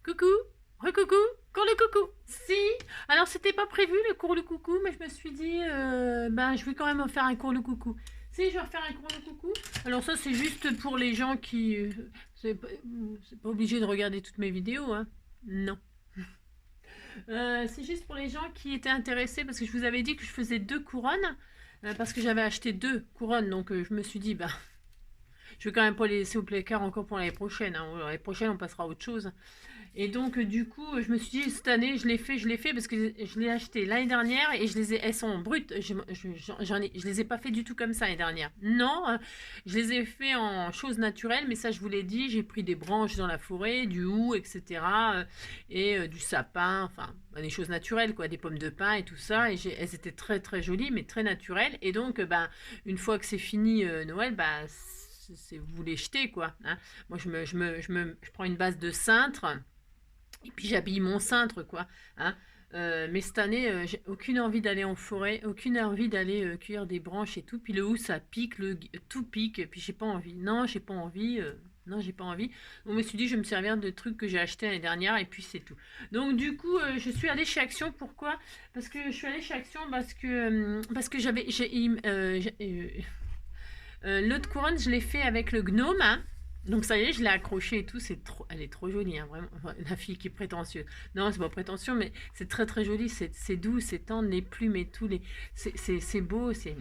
Coucou, recoucou, cours le coucou. Si, alors c'était pas prévu le cours le coucou, mais je me suis dit, ben je vais quand même en faire un cours le coucou. Si, je vais refaire un cours le coucou. Alors ça c'est juste pour les gens qui, c'est pas obligé de regarder toutes mes vidéos, hein. Non. C'est juste pour les gens qui étaient intéressés parce que je vous avais dit que je faisais 2 couronnes parce que j'avais acheté 2 couronnes, donc je me suis dit, bah je vais quand même pas les laisser au placard encore pour l'année prochaine, hein. L'année prochaine on passera à autre chose. Et donc, du coup, je me suis dit, cette année, je l'ai fait parce que je l'ai acheté l'année dernière et elles sont brutes. Je les ai pas fait du tout comme ça l'année dernière. Non, je les ai fait en choses naturelles, mais ça, je vous l'ai dit, j'ai pris des branches dans la forêt, du hou, etc. Du sapin, enfin, des choses naturelles, quoi, des pommes de pin et tout ça. Et elles étaient très, très jolies, mais très naturelles. Et donc, ben, une fois que c'est fini Noël, ben, vous les jetez, quoi, hein. Moi, je prends une base de cintre. Et puis j'habille mon cintre, quoi, hein. Mais cette année, j'ai aucune envie d'aller en forêt, aucune envie d'aller cueillir des branches et tout. Puis le hou, ça pique, tout pique. Et puis j'ai pas envie. Non, j'ai pas envie. Non, j'ai pas envie. Donc, je me suis dit, je vais me servir de trucs que j'ai achetés l'année dernière et puis c'est tout. Donc du coup, je suis allée chez Action. Pourquoi? Parce que je suis allée chez Action parce que l'autre couronne, je l'ai fait avec le gnome, hein. Donc ça y est, je l'ai accrochée et tout, elle est trop jolie, hein, vraiment. Enfin, la fille qui est prétentieuse. Non, c'est pas prétentieux, mais c'est très très joli, c'est doux, c'est tendre, les plumes et tout, c'est beau. Et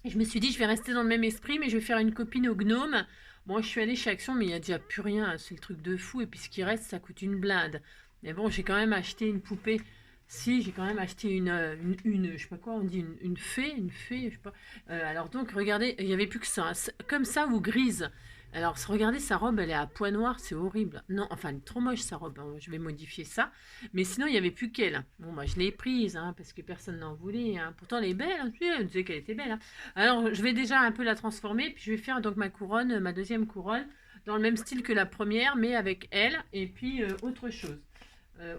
je me suis dit, je vais rester dans le même esprit, mais je vais faire une copine au gnome. Bon, je suis allée chez Action, mais il n'y a déjà plus rien, c'est le truc de fou, et puis ce qui reste, ça coûte une blinde. Mais bon, j'ai quand même acheté une poupée. Si, j'ai quand même acheté je sais pas quoi, on dit une fée, je sais pas. Alors donc, regardez, il n'y avait plus que ça, hein, comme ça ou grise. Alors, regardez, sa robe, elle est à pois noirs, c'est horrible. Non, enfin, elle est trop moche sa robe, hein. Je vais modifier ça. Mais sinon, il n'y avait plus qu'elle. Bon, moi, je l'ai prise, hein, parce que personne n'en voulait, hein. Pourtant, elle est belle, hein, elle disait qu'elle était belle, hein. Alors, je vais déjà un peu la transformer, puis je vais faire donc ma couronne, ma deuxième couronne, dans le même style que la première, mais avec elle, et puis autre chose.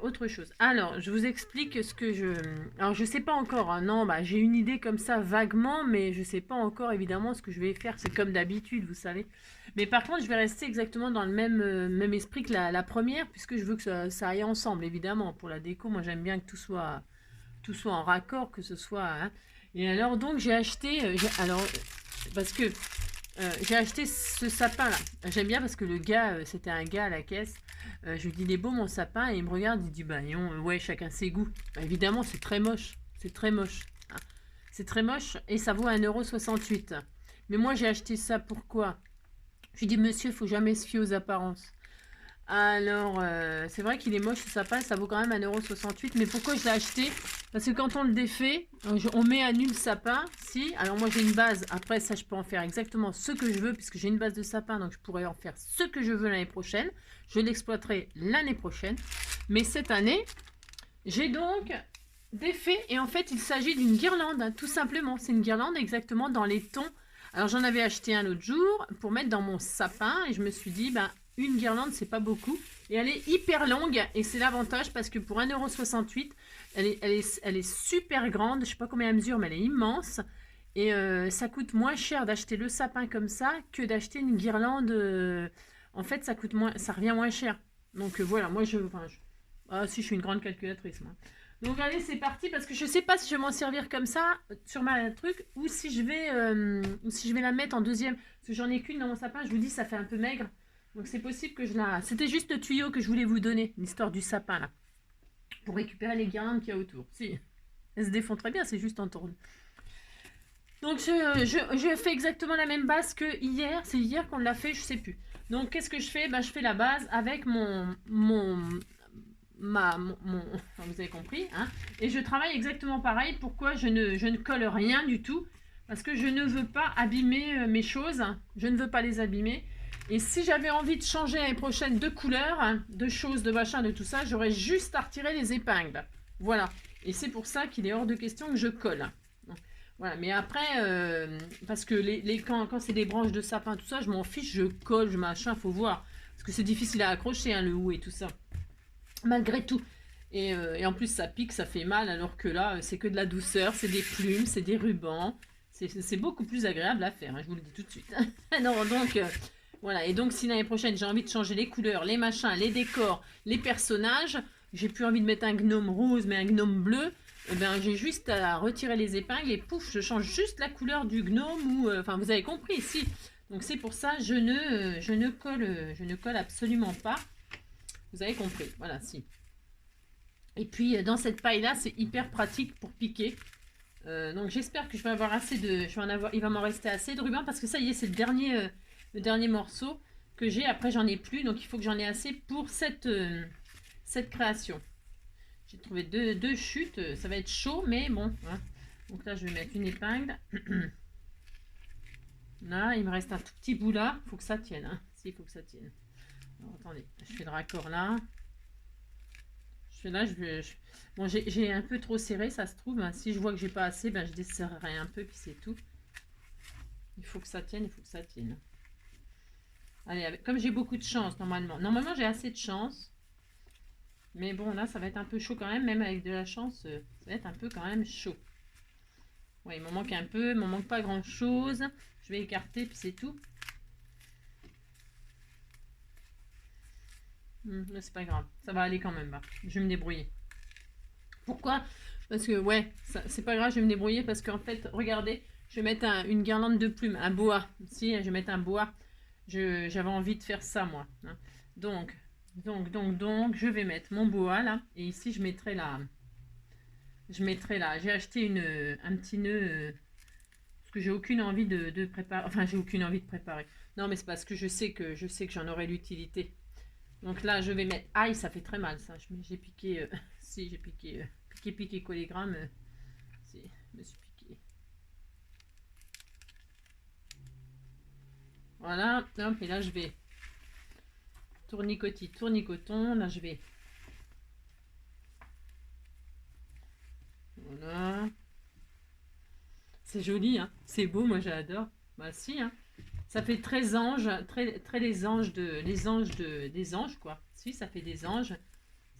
Autre chose. Alors, je vous explique ce que je... Alors, je sais pas encore, hein. Non, bah, j'ai une idée comme ça vaguement, mais je sais pas encore évidemment ce que je vais faire. C'est comme d'habitude, vous savez. Mais par contre, je vais rester exactement dans le même esprit que la première, puisque je veux que ça aille ensemble, évidemment. Pour la déco, moi j'aime bien que tout soit en raccord, que ce soit, hein. Et alors, donc, j'ai acheté... parce que j'ai acheté ce sapin là. J'aime bien parce que le gars, c'était un gars à la caisse. Je lui dis, il est beau mon sapin. Et il me regarde, il dit, bah non, ouais, chacun ses goûts. Bah, évidemment, c'est très moche. C'est très moche, hein. C'est très moche et ça vaut 1,68 €. Mais moi, j'ai acheté ça pourquoi? Je lui dis, monsieur, il faut jamais se fier aux apparences. Alors, c'est vrai qu'il est moche ce sapin, ça vaut quand même 1,68 €. Mais pourquoi je l'ai acheté? Parce que quand on le défait, on met à nu le sapin. Si, alors moi j'ai une base. Après, ça, je peux en faire exactement ce que je veux, puisque j'ai une base de sapin, donc je pourrais en faire ce que je veux l'année prochaine. Je l'exploiterai l'année prochaine. Mais cette année, j'ai donc défait. Et en fait, il s'agit d'une guirlande, hein, tout simplement. C'est une guirlande exactement dans les tons. Alors, j'en avais acheté un l'autre jour pour mettre dans mon sapin. Et je me suis dit, ben, une guirlande, c'est pas beaucoup. Et elle est hyper longue. Et c'est l'avantage parce que pour 1,68 €, elle est super grande. Je sais pas combien elle mesure, mais elle est immense. Et ça coûte moins cher d'acheter le sapin comme ça que d'acheter une guirlande. En fait, ça revient moins cher. Donc voilà, moi ah si, je suis une grande calculatrice, moi. Donc allez, c'est parti parce que je sais pas si je vais m'en servir comme ça sur ma truc ou si je vais la mettre en deuxième. Parce que j'en ai qu'une dans mon sapin, je vous dis, ça fait un peu maigre. Donc c'est possible que je la... C'était juste le tuyau que je voulais vous donner, l'histoire du sapin là. Pour récupérer les guirlandes qu'il y a autour. Si, elles se défont très bien, c'est juste en tourne. Donc je fais exactement la même base que hier. C'est hier qu'on l'a fait, je sais plus. Donc qu'est-ce que je fais? Ben, je fais la base avec enfin, vous avez compris, hein. Et je travaille exactement pareil. Pourquoi je ne colle rien du tout? Parce que je ne veux pas abîmer mes choses. Je ne veux pas les abîmer. Et si j'avais envie de changer l'année prochaine de couleur, hein, de choses, de machin, de tout ça, j'aurais juste à retirer les épingles. Voilà. Et c'est pour ça qu'il est hors de question que je colle. Voilà, mais après, parce que quand c'est des branches de sapin, tout ça, je m'en fiche, je colle, je machin, faut voir. Parce que c'est difficile à accrocher, hein, le hou et tout ça. Malgré tout. Et en plus, ça pique, ça fait mal, alors que là, c'est que de la douceur, c'est des plumes, c'est des rubans. C'est beaucoup plus agréable à faire, hein, je vous le dis tout de suite. Non, donc, Voilà, et donc si l'année prochaine j'ai envie de changer les couleurs, les machins, les décors, les personnages, j'ai plus envie de mettre un gnome rose mais un gnome bleu, eh ben j'ai juste à retirer les épingles et pouf, je change juste la couleur du gnome ou enfin vous avez compris si. Donc c'est pour ça je ne colle absolument pas. Vous avez compris. Voilà, si. Et puis dans cette paille là, c'est hyper pratique pour piquer. Donc j'espère que je vais avoir assez de il va m'en rester assez de ruban parce que ça y est, c'est le dernier morceau que j'ai. Après j'en ai plus, donc il faut que j'en ai assez pour cette création. J'ai trouvé deux chutes, ça va être chaud, mais bon. Hein. Donc là, je vais mettre une épingle. Là, il me reste un tout petit bout là. Il faut que ça tienne. Hein. Si, il faut que ça tienne. Alors, attendez, je fais le raccord là. Je fais là, bon, j'ai un peu trop serré, ça se trouve. Hein. Si je vois que j'ai pas assez, ben, je desserrerai un peu, puis c'est tout. Il faut que ça tienne, il faut que ça tienne. Allez, comme j'ai beaucoup de chance normalement. Normalement, j'ai assez de chance. Mais bon, là, ça va être un peu chaud quand même avec de la chance, ça va être un peu quand même chaud. Ouais, il m'en manque un peu, il m'en manque pas grand-chose. Je vais écarter, puis c'est tout. Mais c'est pas grave, ça va aller quand même. Bah. Je vais me débrouiller. Pourquoi? Parce que, ouais, c'est pas grave, je vais me débrouiller parce qu'en fait, regardez, je vais mettre une guirlande de plumes, un boa. Si, je vais mettre un boa. J'avais envie de faire ça, moi. Hein. Donc, je vais mettre mon boa là. Et ici, je mettrai là. J'ai acheté un petit nœud. Parce que j'ai aucune envie de préparer. Enfin, j'ai aucune envie de préparer. Non, mais c'est parce que je sais que j'en aurai l'utilité. Donc là, je vais mettre. Aïe, ça fait très mal ça. J'ai piqué. Si, j'ai piqué. Piqué, collégramme. Si, je me suis piqué. Voilà. Hop, et là, je vais. Tournicoton. Là, je vais. Voilà. C'est joli, hein. C'est beau, moi j'adore. Bah si, hein. Ça fait très ange, très des anges quoi. Si, ça fait des anges.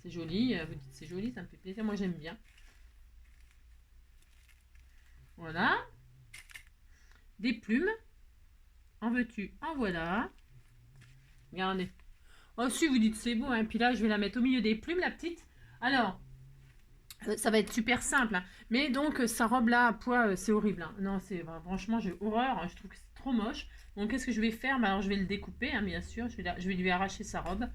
C'est joli. Vous dites c'est joli, ça me fait plaisir. Moi j'aime bien. Voilà. Des plumes. En veux-tu? En voilà. Regardez. Oh si, vous dites c'est beau, hein. Puis là, je vais la mettre au milieu des plumes, la petite. Alors, ça va être super simple. Hein. Mais donc, sa robe là, à poids, c'est horrible. Hein. Non, franchement, j'ai horreur. Hein. Je trouve que c'est trop moche. Donc, qu'est-ce que je vais faire? Bah, alors, je vais le découper, hein, bien sûr. Je vais lui arracher sa robe.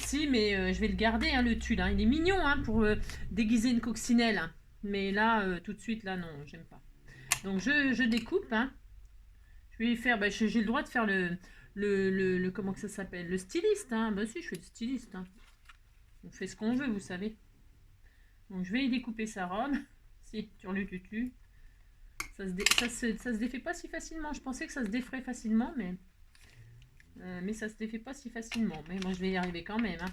Si, mais je vais le garder, hein, le tulle. Hein. Il est mignon hein, pour déguiser une coccinelle. Hein. Mais là, tout de suite, là, non, j'aime pas. Donc, je découpe. Hein. Je vais faire... Bah, j'ai le droit de faire comment que ça s'appelle? Le styliste. Hein. Bah si, je fais le styliste. Hein. On fait ce qu'on veut, vous savez. Donc, je vais y découper sa robe. Si, sur le tutu. Ça se défait pas si facilement. Je pensais que ça se déferait facilement, mais ça se défait pas si facilement. Mais moi, je vais y arriver quand même. Hein.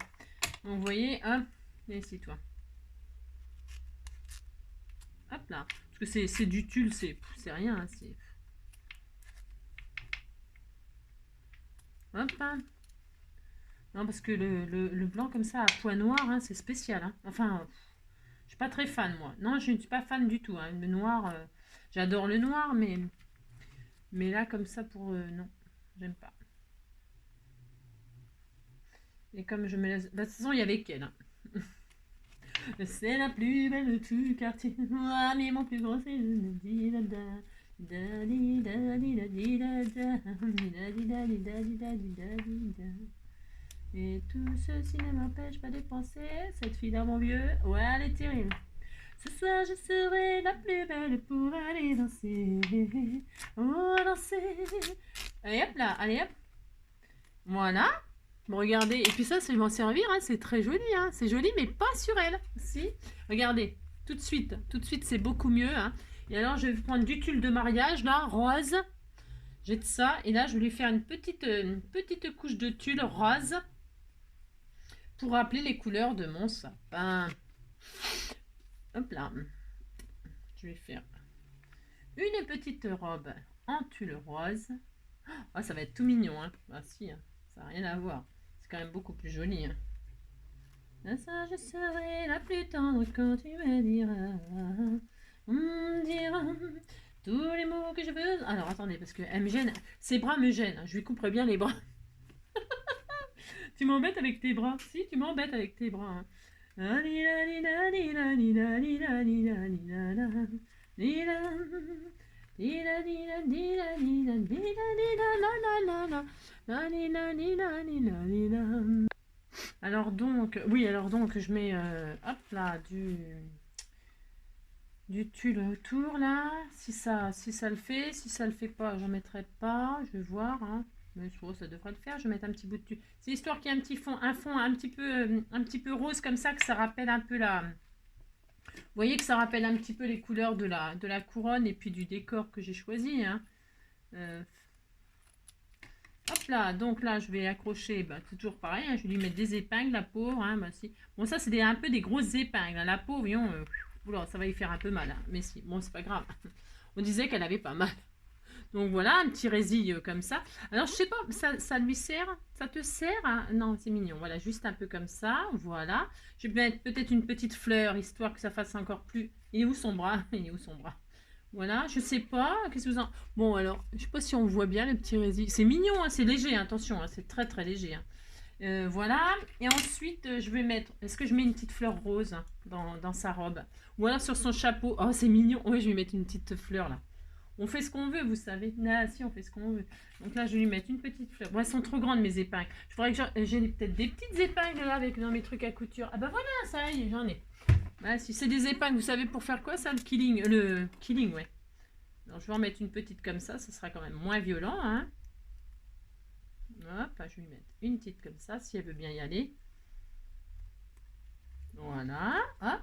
Donc, vous voyez, hop, viens ici, toi. Hop là. Parce que c'est du tulle, c'est rien. Hein, hop, hein. Non, parce que le blanc comme ça à poids noir, hein, c'est spécial. Hein. Enfin, je suis pas très fan, moi. Non, je ne suis pas fan du tout. Hein. Le noir, j'adore le noir, mais là, comme ça, non, j'aime pas. Et comme je me laisse... Bah, de toute façon, il y avait qu'elle. Hein. C'est la plus belle de tout quartier. Moi, mais mon plus gros, c'est et tout ceci ne m'empêche pas de penser. Cette fille là, mon vieux, ouais, elle est terrible. Ce soir, je serai la plus belle pour aller danser. Oh, danser. Allez hop là, allez hop. Voilà. Bon, regardez. Et puis ça, je vais m'en servir. Hein. C'est très joli. Hein. C'est joli, mais pas sur elle. Si. Regardez. Tout de suite, c'est beaucoup mieux. Hein. Et alors, je vais prendre du tulle de mariage, là, rose. J'ai de ça. Et là, je vais lui faire une petite couche de tulle rose pour rappeler les couleurs de mon sapin. Hop là. Je vais faire une petite robe en tulle rose. Oh, ça va être tout mignon. Hein. Ah si, hein. Ça n'a rien à voir. C'est quand même beaucoup plus joli. Hein. Ça, je serai la plus tendre quand tu me diras. Tous les mots que je veux. Alors attendez, parce qu'elle me gêne. Ses bras me gênent. Je lui couperai bien les bras. Tu m'embêtes avec tes bras. Si, tu m'embêtes avec tes bras. Hein. Alors donc, oui, alors donc, je mets, hop là, du tulle autour là. Si ça le fait, si ça le fait pas, j'en mettrai pas. Je vais voir, hein. Mais je trouve que ça devrait le faire. Je vais mettre un petit bout de tulle. C'est histoire qu'il y ait un fond un petit peu rose comme ça, que ça rappelle un peu la. Vous voyez que ça rappelle un petit peu les couleurs de la couronne et puis du décor que j'ai choisi, hein. Euh, Hop là, donc là je vais accrocher, bah, toujours pareil, hein, je vais lui mettre des épingles, la pauvre, hein, bah, si. Bon, ça c'est un peu des grosses épingles, hein, la pauvre, voyons, oula, ça va y faire un peu mal, hein, mais si, bon, c'est pas grave. On disait qu'elle avait pas mal. Donc voilà, un petit résil comme ça. Alors je sais pas, ça lui sert, ça te sert, hein. Non, c'est mignon, voilà, juste un peu comme ça, voilà. Je vais mettre peut-être une petite fleur, histoire que ça fasse encore plus. Il est où son bras? Il est où son bras? Voilà, je sais pas, qu'est-ce que vous en... Bon, alors, je sais pas si on voit bien le petit résil. C'est mignon, hein, c'est léger, hein, attention, hein, c'est très très léger. Hein. Voilà, et ensuite, je vais mettre... Est-ce que je mets une petite fleur rose hein, dans sa robe? Ou alors sur son chapeau. Oh, c'est mignon. Oui, je vais mettre une petite fleur, là. On fait ce qu'on veut, vous savez. Ah, si, on fait ce qu'on veut. Donc là, je vais lui mettre une petite fleur. Bon, elles sont trop grandes, mes épingles. Je voudrais que j'ai peut-être des petites épingles, là, avec dans mes trucs à couture. Ah bah voilà, ça y est, j'en ai. Ah, si c'est des épingles, vous savez pour faire quoi ça, le killing? Le killing, ouais. Alors, je vais en mettre une petite comme ça sera quand même moins violent. Hein. Hop, je vais lui mettre une petite comme ça, si elle veut bien y aller. Voilà, hop.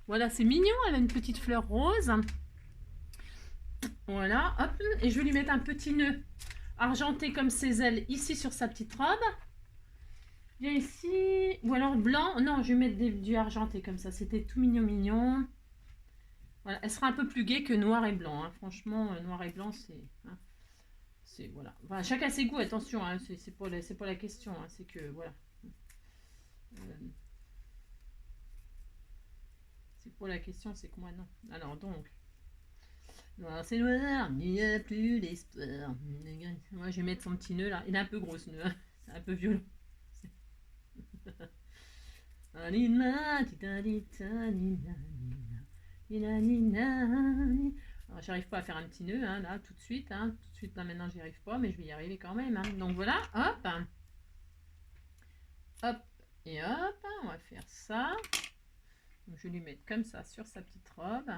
Voilà, c'est mignon, elle a une petite fleur rose. Voilà, hop. Et je vais lui mettre un petit nœud argenté comme ses ailes ici sur sa petite robe. Bien ici, ou alors blanc. Non, je vais mettre du argenté comme ça, c'était tout mignon mignon. Voilà, elle sera un peu plus gaie que noir et blanc. Hein. Franchement, noir et blanc, c'est... Hein. C'est voilà. Enfin, chacun ses goûts, attention, hein, c'est pas la question, hein, c'est que voilà. C'est pas la question, c'est que moi non. Alors donc, noir c'est noir, il n'y a plus d'espoir. Moi je vais mettre son petit nœud là. Il est un peu gros ce nœud, hein. C'est un peu violent. Alors, j'arrive pas à faire un petit nœud hein, là tout de suite. Hein. Tout de suite là maintenant j'y arrive pas, mais je vais y arriver quand même. Hein. Donc voilà, hop. Hop et hop, on va faire ça. Donc, je vais lui mettre comme ça sur sa petite robe.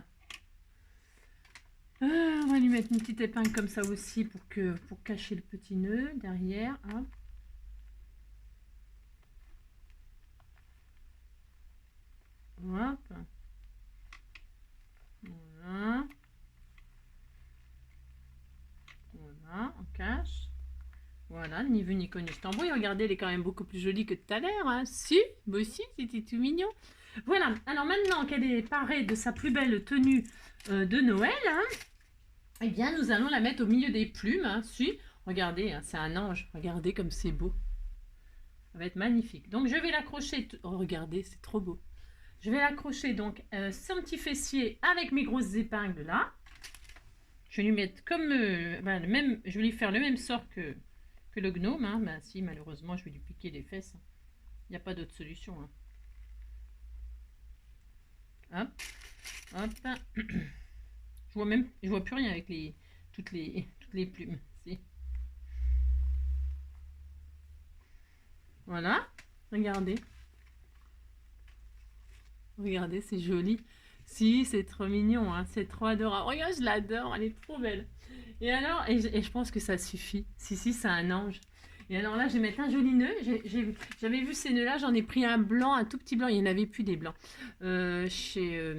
On va lui mettre une petite épingle comme ça aussi pour cacher le petit nœud derrière. Hop. Hop. Voilà. Voilà, on cache. Voilà, ni vu ni connu ce tambouille. Regardez, elle est quand même beaucoup plus jolie que tout à l'heure. Hein. Si, moi aussi, c'était tout mignon. Voilà, alors maintenant qu'elle est parée de sa plus belle tenue de Noël, hein, eh bien, nous allons la mettre au milieu des plumes. Hein. Si, regardez, hein, c'est un ange. Regardez comme c'est beau. Ça va être magnifique. Donc, je vais l'accrocher. Oh, regardez, c'est trop beau. Je vais l'accrocher donc son petit fessier avec mes grosses épingles là. Je vais lui mettre comme ben, je vais lui faire le même sort que le gnome. Hein. Ben, si, malheureusement, je vais lui piquer les fesses. Il n'y a pas d'autre solution. Hein. Hop, hop. Je vois plus rien avec toutes les plumes. Si. Voilà, regardez. Regardez, c'est joli. Si, c'est trop mignon, hein, c'est trop adorable. Regarde, je l'adore, elle est trop belle. Et alors, et je pense que ça suffit. Si, c'est un ange. Et alors là, je vais mettre un joli nœud. J'avais vu ces nœuds-là, j'en ai pris un blanc, un tout petit blanc. Il n'y en avait plus des blancs. C'est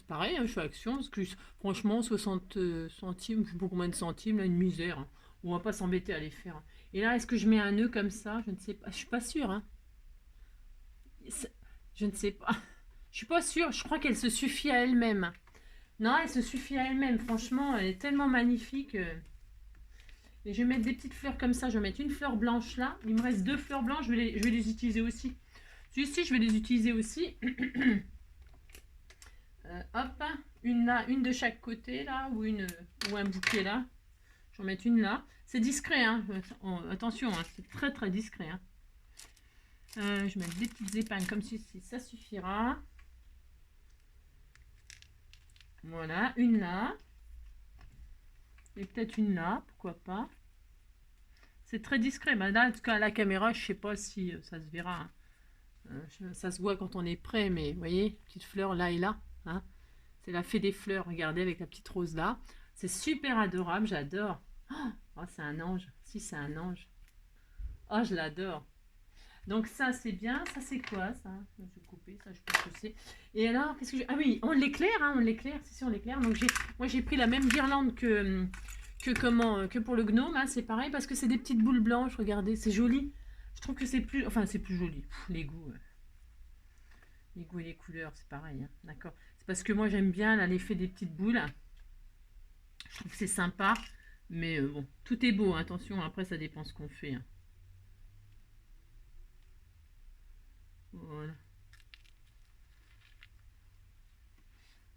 pareil, hein, chez Action, parce que franchement, 60 centimes, je sais pas combien de centimes, là, une misère. Hein. On va pas s'embêter à les faire. Et là, est-ce que je mets un nœud comme ça? Je ne sais pas. Je suis pas sûre. Hein. Je ne sais pas. Je suis pas sûre. Je crois qu'elle se suffit à elle-même. Non, elle se suffit à elle-même. Franchement, elle est tellement magnifique. Et je vais mettre des petites fleurs comme ça. Je vais mettre une fleur blanche là. Il me reste 2 fleurs blanches. Je vais les utiliser aussi. Ici, je vais les utiliser aussi. Hop. Une là, une de chaque côté là. Ou un bouquet là. Je vais en mettre une là. C'est discret. Hein. Attention, hein, c'est très très discret. Hein. Je mets des petites épingles comme ceci, ça suffira. Voilà, une là. Et peut-être une là, pourquoi pas. C'est très discret. Mais là, en tout cas, à la caméra, je sais pas si ça se verra, hein. Ça se voit quand on est prêt, mais vous voyez, petite fleur là et là, hein. C'est la fée des fleurs, regardez, avec la petite rose là. C'est super adorable, j'adore. Oh, c'est un ange. Si, c'est un ange. Oh, je l'adore. Donc ça, c'est bien. Ça, c'est quoi, ça? Je vais couper, ça, je pense que c'est. Et alors, qu'est-ce que j'ai... Ah oui, on l'éclaire, hein, on l'éclaire. C'est sûr, on l'éclaire. Donc moi, j'ai pris la même guirlande que pour le gnome, hein, c'est pareil, parce que c'est des petites boules blanches, regardez, c'est joli. Je trouve que c'est plus... Enfin, c'est plus joli. Pff, les goûts... Les goûts et les couleurs, c'est pareil, hein. D'accord. C'est parce que moi, j'aime bien là, l'effet des petites boules. Je trouve que c'est sympa. Mais bon, tout est beau, hein. Attention, après, ça dépend ce qu'on fait, hein. Voilà.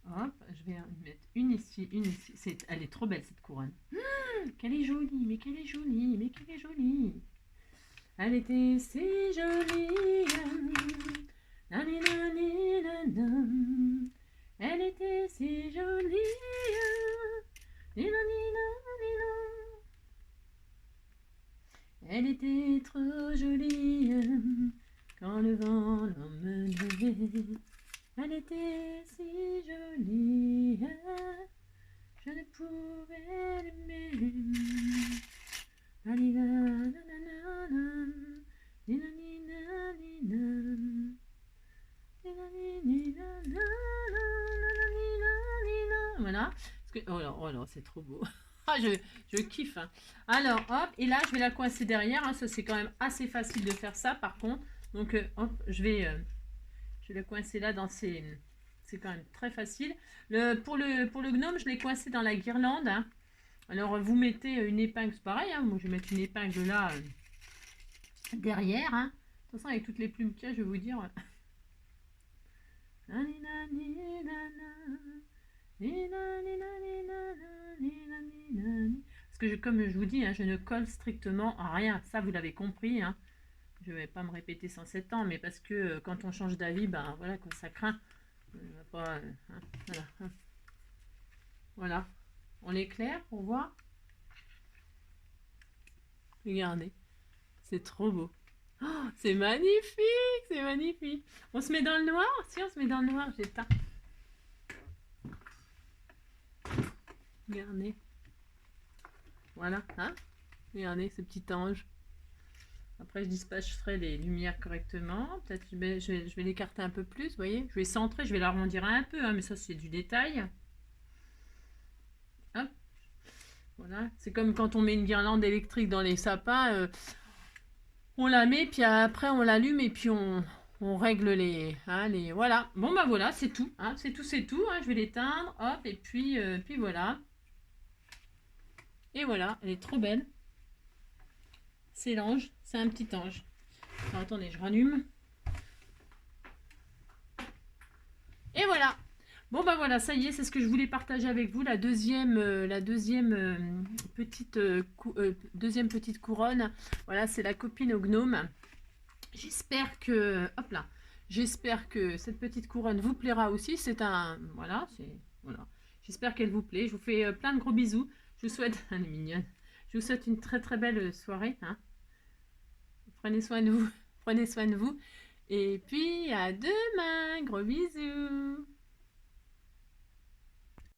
Hop, je vais en mettre une ici, une ici. Elle est trop belle, cette couronne. Qu'elle est jolie, mais qu'elle est jolie, mais qu'elle est jolie. Elle était si jolie. Nani, nani, nanana. Elle était si jolie. Nani, nani, nani. Elle était trop jolie quand le vent l'emmenait. Elle était si jolie, je ne pouvais l'aimer. Voilà. Oh là, c'est trop beau. Ah, je kiffe, hein. Alors, hop, et là, je vais la coincer derrière, hein. Ça, c'est quand même assez facile de faire ça, par contre. Donc, hop, je vais la coincer là dans ces... C'est quand même très facile. Pour le gnome, je l'ai coincé dans la guirlande, hein. Alors, vous mettez une épingle, c'est pareil, hein. Moi, je vais mettre une épingle là, derrière, hein. De toute façon, avec toutes les plumes qu'il y a, je vais vous dire... Parce que comme je vous dis, hein, je ne colle strictement à rien. Ça, vous l'avez compris, hein. Je ne vais pas me répéter 107 ans, mais parce que quand on change d'avis, ben voilà, quand ça craint. Pas, hein, voilà, hein. Voilà. On l'éclaire pour voir. Regardez. C'est trop beau. Oh, c'est magnifique, c'est magnifique. On se met dans le noir? Si, on se met dans le noir, j'éteins. Regardez. Voilà, hein? Regardez ce petit ange. Après, je dispatcherai les lumières correctement. Peut-être je vais l'écarter un peu plus, vous voyez. Je vais centrer, je vais l'arrondir un peu, hein, mais ça, c'est du détail. Hop. Voilà. C'est comme quand on met une guirlande électrique dans les sapins. On la met, puis après, on l'allume et puis on règle hein, les... Voilà. Bon, bah voilà, c'est tout, hein. C'est tout, c'est tout, hein. Je vais l'éteindre. Hop, et puis voilà. Et voilà, elle est trop belle. C'est l'ange, c'est un petit ange. Alors, attendez, je rallume. Et voilà. Bon bah voilà, ça y est, c'est ce que je voulais partager avec vous, la deuxième petite couronne. Voilà, c'est la copine au gnome. J'espère que, hop là, j'espère que cette petite couronne vous plaira aussi. C'est un, voilà, voilà. J'espère qu'elle vous plaît. Je vous fais plein de gros bisous. Je vous souhaite, elle est mignonne. Je vous souhaite une très très belle soirée, hein. Prenez soin de vous, prenez soin de vous. Et puis à demain, gros bisous.